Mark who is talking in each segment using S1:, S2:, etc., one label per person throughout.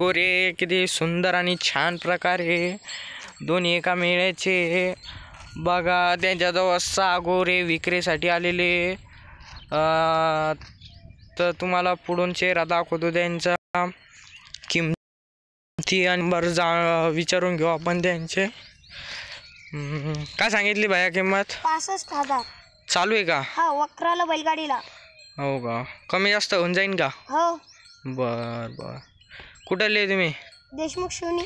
S1: गोरे किती सुंदर आणि छान प्रकारे दोन्ही एका मेळ्याचे बघा। त्यांच्याजवळ 6 गोरे विक्रीसाठी आलेले। तर तुम्हाला पुढून चेहरा दाखवतो त्यांचा, किमती आणि बरं विचारून घेऊ आपण त्यांचे। काय सांगितली भैया किंमत?
S2: 65,000
S1: चालू आहे का?
S2: हा, वक्राला बैलगाडीला।
S1: हो का? कमी जास्त होऊन जाईन का?
S2: हो।
S1: बर बर। कुठले तुम्ही?
S2: देशमुख शिवणी।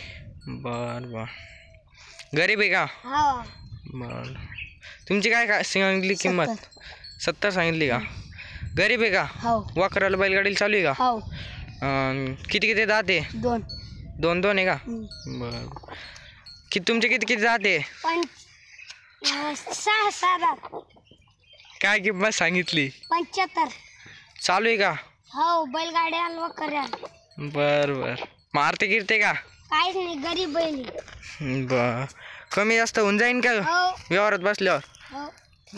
S1: बर बर। गरीब आहे का?
S2: हा।
S1: बर। तुमची काय सांगितली किंमत? 70 सांगितली का? गरीब आहे का?
S2: हो।
S1: वाकराला बैलगाडीला चालू आहे का?
S2: हो।
S1: किती दात आहे? 2 आहे का? बर। तुमचे किती दात आहे?
S2: 6
S1: काय किंमत सांगितली?
S2: 75।
S1: चालू आहे का?
S2: हो, बैलगाड्या वकऱ्या।
S1: बर बर। मारते गिरते का?
S2: काहीच नाही, गरीब बैल।
S1: बर। कमी जास्त होऊन जाईन का व्यवहारात बसल्यावर?
S2: हो।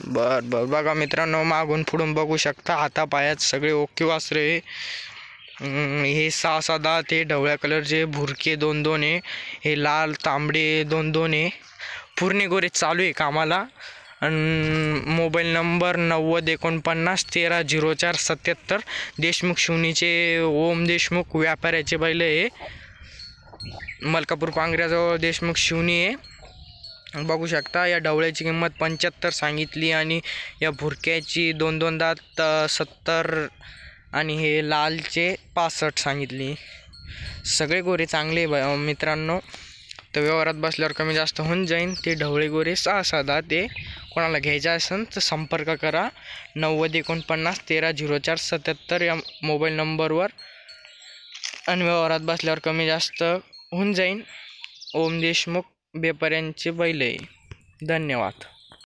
S1: बर बर। बघा मित्रांनो, मागून पुढून बघू शकता, हातापायात सगळे ओके वासरे। हे 6 दात, हे ढवळ्या कलरचे भुरके 2 आहे, हे लाल तांबडे 2 आहे। पूर्ण गोरे चालू आहे कामाला। आणि मोबाईल नंबर 9049130477। देशमुख शिवणीचे ओम देशमुख व्यापाऱ्याचे बैल आहे। मलकापूर पांगऱ्याजवळ देशमुख शिवणी आहे। बघू शकता, या ढवळ्याची किंमत 75 सांगितली आणि या भुरक्याची 2 दात 70 आणि हे लालचे 65 सांगितली। सगळे गोरे चांगले मित्रांनो। तर व्यवहारात बसल्यावर कमी जास्त होऊन जाईन। ते ढवळे गोरे 6 दात ते कोणाला घ्यायचं असेल तर संपर्क करा 9049130477 या मोबाईल नंबरवर। आणि व्यवहारात बसल्यावर कमी जास्त होऊन जाईन। ओम देशमुख व्यापाऱ्यांचे बैल आहे। धन्यवाद।